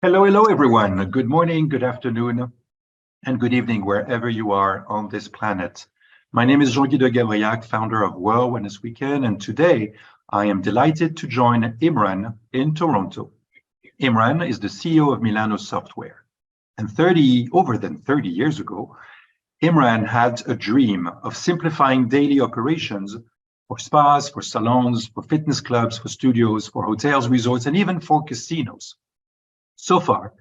Hello, hello, everyone. Good morning, good afternoon, and good evening, wherever you are on this planet. My name is Jean-Guy de Gabriac, founder of World Wellness Weekend, and today I am delighted to join Imran in Toronto. Imran is the CEO of Milanosoftware, and over 30 years ago, Imran had a dream of simplifying daily operations for spas, for salons, for fitness clubs, for studios, for hotels, resorts, and even for casinos. So far,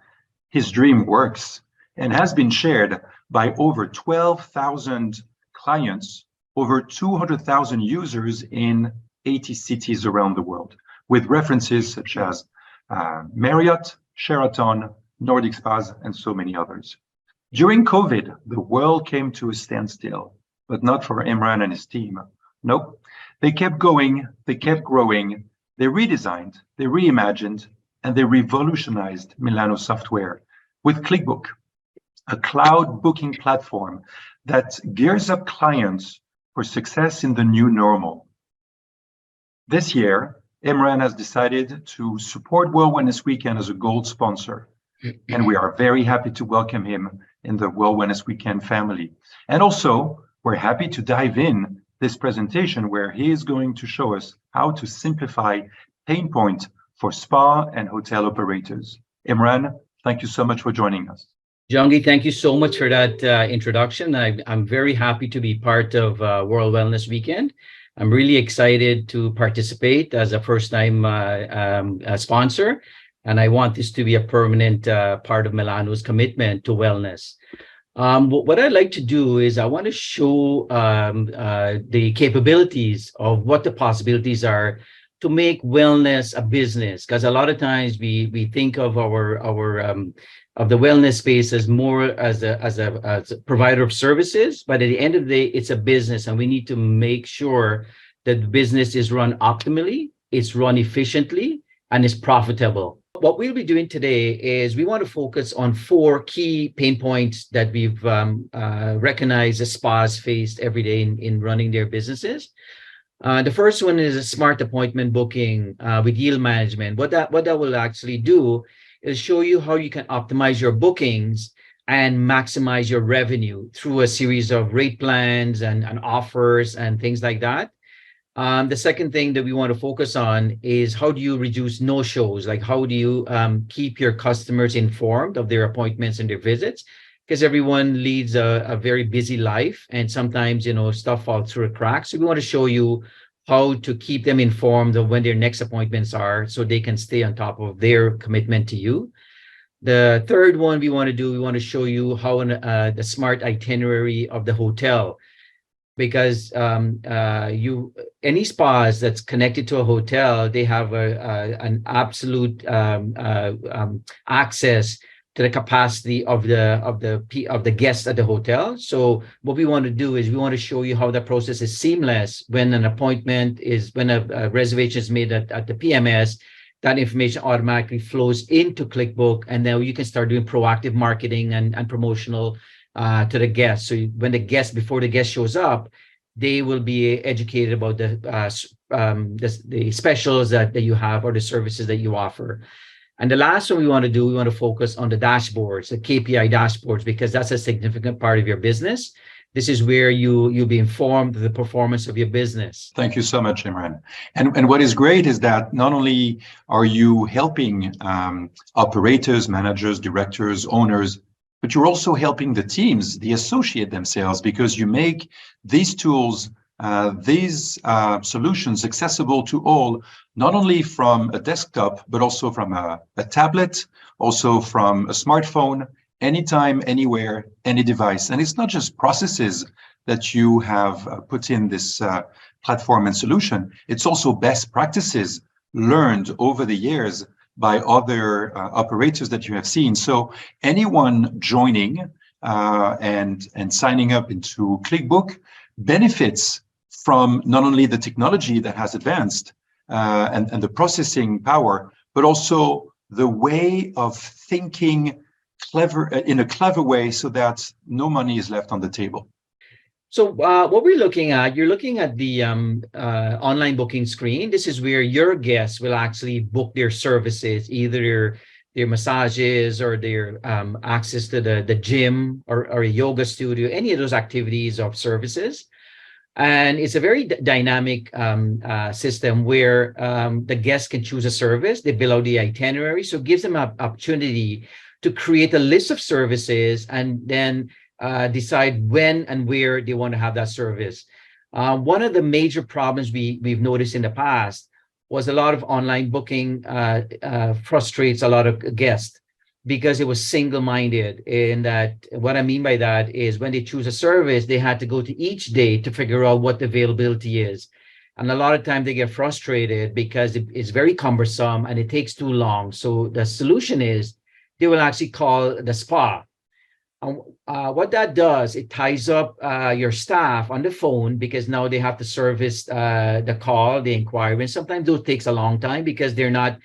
his dream works and has been shared by over 12,000 clients, over 200,000 users in 80 cities around the world, with references such as Marriott, Sheraton, Nordic Spas, and so many others. During COVID, the world came to a standstill, but not for Imran and his team. Nope, they kept going, they kept growing, they redesigned, they reimagined, and they revolutionized Milanosoftware with Klickbook, a cloud booking platform that gears up clients for success in the new normal. This year, Imran has decided to support World Wellness Weekend as a gold sponsor, and we are very happy to welcome him in the World Wellness Weekend family. And also, we're happy to dive in this presentation where he is going to show us how to simplify pain points for spa and hotel operators. Imran, thank you so much for joining us. Jean-Guy, thank you so much for that introduction. I'm very happy to be part of World Wellness Weekend. I'm really excited to participate as a first-time sponsor, and I want this to be a permanent part of Milano's commitment to wellness. What I'd like to do is I want to show the capabilities of what the possibilities are to make wellness a business, because a lot of times we think of of the wellness space as more as a provider of services, but at the end of the day, it's a business, and we need to make sure that the business is run optimally, it's run efficiently, and is profitable. What we'll be doing today is we want to focus on 4 key pain points that we've recognized as spas faced every day in running their businesses. The first one is a smart appointment booking with yield management. What that will actually do is show you how you can optimize your bookings and maximize your revenue through a series of rate plans and offers and things like that. The second thing that we want to focus on is how do you reduce no-shows? Like how do you keep your customers informed of their appointments and their visits? Because everyone leads a very busy life, and sometimes, stuff falls through the cracks. So we want to show you how to keep them informed of when their next appointments are so they can stay on top of their commitment to you. The third one we want to show you how the smart itinerary of the hotel, because any spas that's connected to a hotel, they have an absolute access to the capacity of the guests at the hotel. So what we want to do is we want to show you how the process is seamless when a reservation is made at the PMS. That information automatically flows into Klickbook, and then you can start doing proactive marketing and promotional to the guests. So before the guest shows up, they will be educated about the specials that you have or the services that you offer. And the last one we want to focus on the dashboards, the KPI dashboards, because that's a significant part of your business. This is where you'll be informed of the performance of your business. Thank you so much, Imran. And what is great is that not only are you helping operators, managers, directors, owners, but you're also helping the teams, the associate themselves, because you make these tools, these solutions accessible to all, not only from a desktop, but also from a tablet, also from a smartphone, anytime, anywhere, any device. And it's not just processes that you have put in this platform and solution. It's also best practices learned over the years by other operators that you have seen. So anyone joining and signing up into Klickbook benefits from not only the technology that has advanced and the processing power, but also the way of thinking in a clever way so that no money is left on the table. So what we're looking at, you're looking at the online booking screen. This is where your guests will actually book their services, either their massages or their access to the gym or a yoga studio, any of those activities or services. And it's a very dynamic system where the guests can choose a service. They fill out the itinerary, so it gives them an opportunity to create a list of services and then decide when and where they want to have that service. One of the major problems we've noticed in the past was a lot of online booking frustrates a lot of guests because it was single-minded. And that what I mean by that is when they choose a service, they had to go to each day to figure out what the availability is. And a lot of times they get frustrated because it's very cumbersome and it takes too long. So the solution is they will actually call the spa. And what that does, it ties up your staff on the phone because now they have to service the call, the inquiry. And sometimes those takes a long time because they're not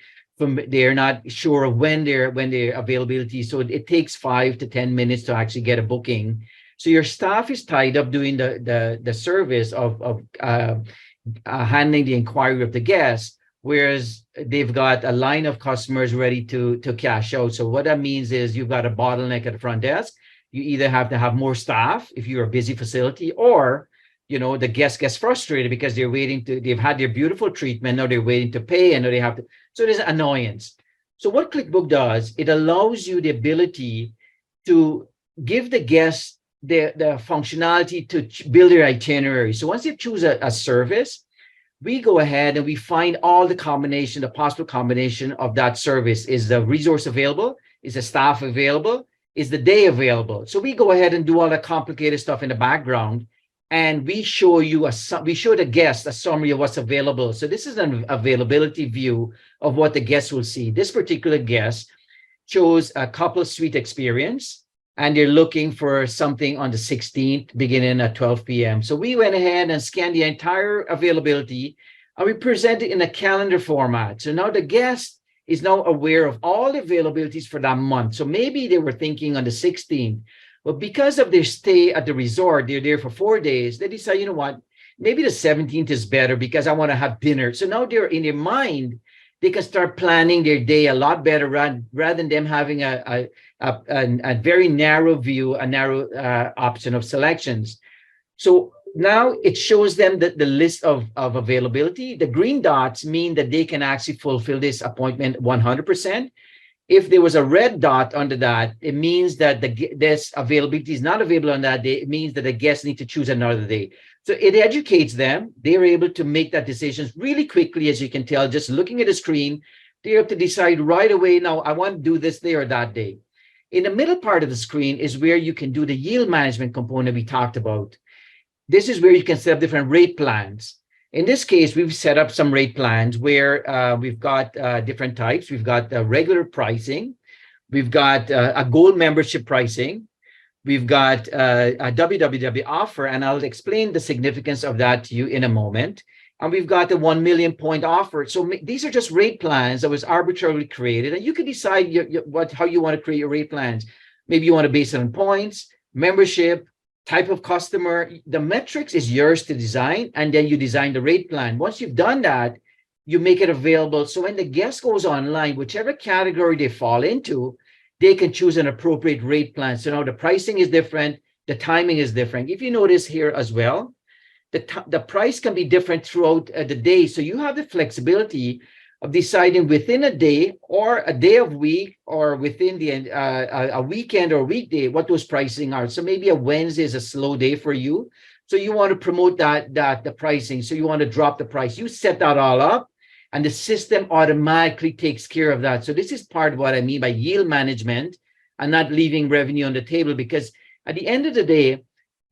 sure of when their availability. So it takes 5 to 10 minutes to actually get a booking. So your staff is tied up doing the service of handling the inquiry of the guest, whereas they've got a line of customers ready to cash out. So what that means is you've got a bottleneck at the front desk. You either have to have more staff if you're a busy facility, or the guest gets frustrated because they've had their beautiful treatment, now they're waiting to pay, and now they have to. So there's annoyance. So what Klickbook does, it allows you the ability to give the guests the functionality to build their itinerary. So once they choose a service, we go ahead and we find all the possible combination of that service. Is the resource available? Is the staff available? Is the day available? So we go ahead and do all the complicated stuff in the background, and we show the guest a summary of what's available. So this is an availability view of what the guest will see. This particular guest chose a couple suite experience, and they're looking for something on the 16th, beginning at 12 p.m. So we went ahead and scanned the entire availability, and we present it in a calendar format. So now the guest is now aware of all the availabilities for that month. So maybe they were thinking on the 16th, but because of their stay at the resort, they're there for 4 days, they decide, you know what, maybe the 17th is better because I want to have dinner. So now they're in their mind, they can start planning their day a lot better rather than them having a very narrow view, a narrow option of selections. So now it shows them the list of availability. The green dots mean that they can actually fulfill this appointment 100%. If there was a red dot under that, it means that this availability is not available on that day. It means that the guests need to choose another day. So it educates them. They're able to make that decisions really quickly, as you can tell, just looking at the screen. They have to decide right away, now I want to do this day or that day. In the middle part of the screen is where you can do the yield management component we talked about. This is where you can set up different rate plans. In this case, we've set up some rate plans where we've got different types. We've got regular pricing. We've got a gold membership pricing. We've got a www offer, and I'll explain the significance of that to you in a moment. And we've got the 1 million point offer. So these are just rate plans that was arbitrarily created, and you can decide how you want to create your rate plans. Maybe you want to base it on points, membership, type of customer. The metrics is yours to design, and then you design the rate plan. Once you've done that, you make it available. So when the guest goes online, whichever category they fall into, they can choose an appropriate rate plan. So now the pricing is different, the timing is different. If you notice here as well, the price can be different throughout the day. So you have the flexibility of deciding within a day or a day of week or within a weekend or weekday what those pricing are. So maybe a Wednesday is a slow day for you. So you want to promote the pricing. So you want to drop the price. You set that all up, and the system automatically takes care of that. So this is part of what I mean by yield management and not leaving revenue on the table, because at the end of the day,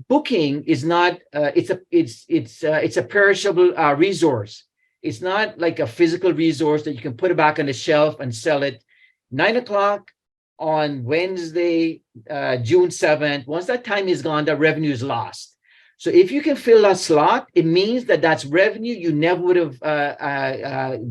booking is not it's a perishable resource. It's not like a physical resource that you can put it back on the shelf and sell it 9 o'clock on Wednesday, June 7th. Once that time is gone, that revenue is lost. So if you can fill that slot, it means that that's revenue you never would have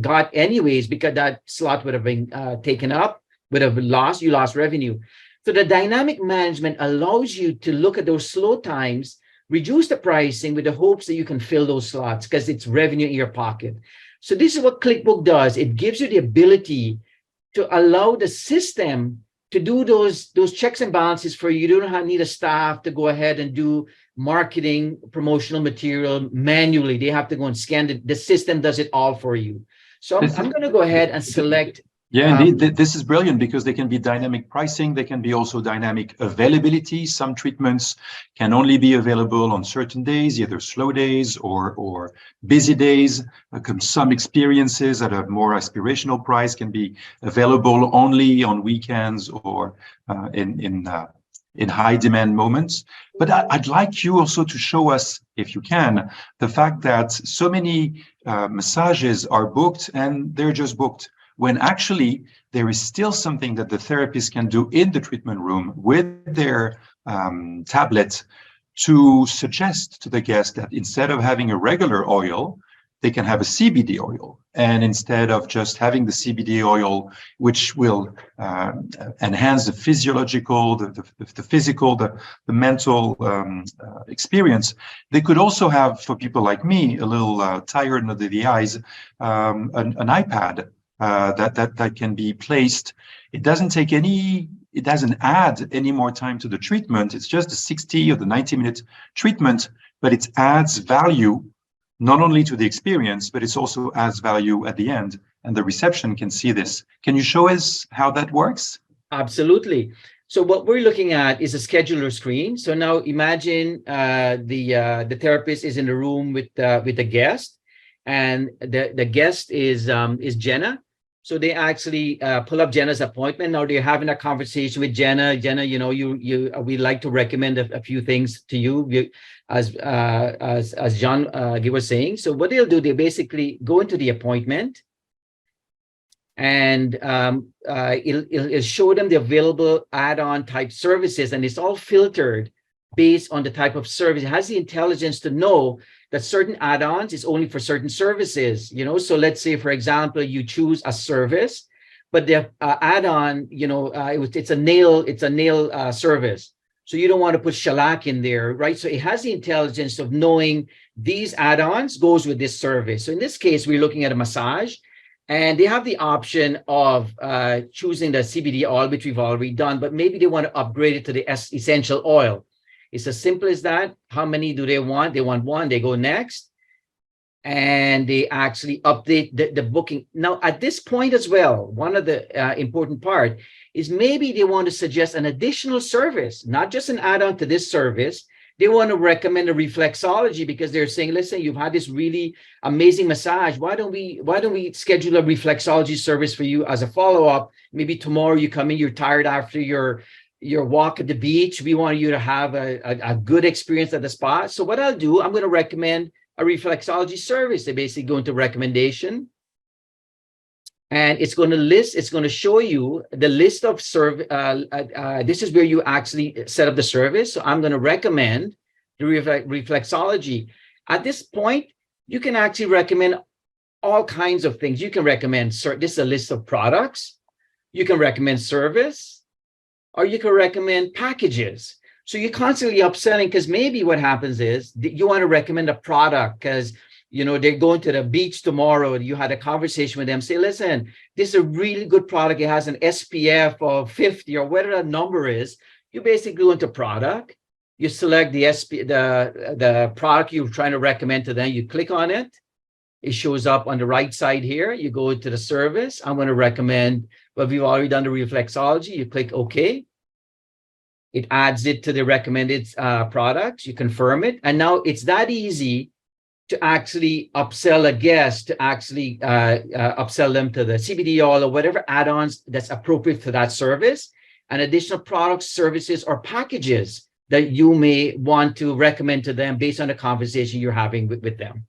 got anyways, because that slot would have been taken up, would have lost, you lost revenue. So the dynamic management allows you to look at those slow times, reduce the pricing with the hopes that you can fill those slots because it's revenue in your pocket. So this is what Klickbook does. It gives you the ability to allow the system to do those checks and balances for you. You don't need a staff to go ahead and do marketing, promotional material manually. They have to go and scan it. The system does it all for you. So I'm going to go ahead and select. Yeah, indeed. This is brilliant because they can be dynamic pricing. They can be also dynamic availability. Some treatments can only be available on certain days, either slow days or busy days. Some experiences at a more aspirational price can be available only on weekends or in high demand moments. But I'd like you also to show us, if you can, the fact that so many massages are booked and they're just booked, when actually there is still something that the therapist can do in the treatment room with their tablet to suggest to the guest that instead of having a regular oil, they can have a CBD oil. And instead of just having the CBD oil, which will enhance the physiological, the physical, the mental experience, they could also have, for people like me, a little tired under the eyes, an iPad that can be placed. It doesn't add any more time to the treatment. It's just a 60 or the 90-minute treatment, but it adds value not only to the experience, but it also adds value at the end, and the reception can see this. Can you show us how that works? Absolutely. So what we're looking at is a scheduler screen. So now imagine the therapist is in the room with the guest, and the guest is Jenna. So they actually pull up Jenna's appointment. Now they're having a conversation with Jenna. Jenna, we like to recommend a few things to you, as John was saying. So what they'll do, they basically go into the appointment, and it'll show them the available add-on type services, and it's all filtered based on the type of service. It has the intelligence to know that certain add-ons is only for certain services, So let's say, for example, you choose a service, but the add-on, it's a nail service. So you don't want to put shellac in there, right? So it has the intelligence of knowing these add-ons goes with this service. So in this case, we're looking at a massage, and they have the option of choosing the CBD oil, which we've already done, but maybe they want to upgrade it to the essential oil. It's as simple as that. How many do they want? They want one, they go next, and they actually update the booking. Now, at this point as well, one of the important part is maybe they want to suggest an additional service, not just an add-on to this service. They want to recommend a reflexology because they're saying, listen, you've had this really amazing massage. Why don't we schedule a reflexology service for you as a follow-up? Maybe tomorrow you come in, you're tired after your walk at the beach. We want you to have a good experience at the spa. So what I'll do, I'm going to recommend a reflexology service. They basically go into recommendation, and it's going to show you the list of this is where you actually set up the service. So I'm going to recommend the reflexology. At this point, you can actually recommend all kinds of things. You can recommend, this is a list of products. You can recommend service, or you can recommend packages. So you're constantly upselling, because maybe what happens is that you want to recommend a product because they're going to the beach tomorrow. You had a conversation with them, say, listen, this is a really good product. It has an SPF of 50 or whatever that number is. You basically go into product, you select the product you're trying to recommend to them. You click on it. It shows up on the right side here. You go to the service. I'm going to recommend, but we've already done the reflexology. You click OK. It adds it to the recommended products. You confirm it. And now it's that easy to actually upsell a guest, to actually upsell them to the CBD oil or whatever add-ons that's appropriate for that service, and additional products, services, or packages that you may want to recommend to them based on the conversation you're having with them.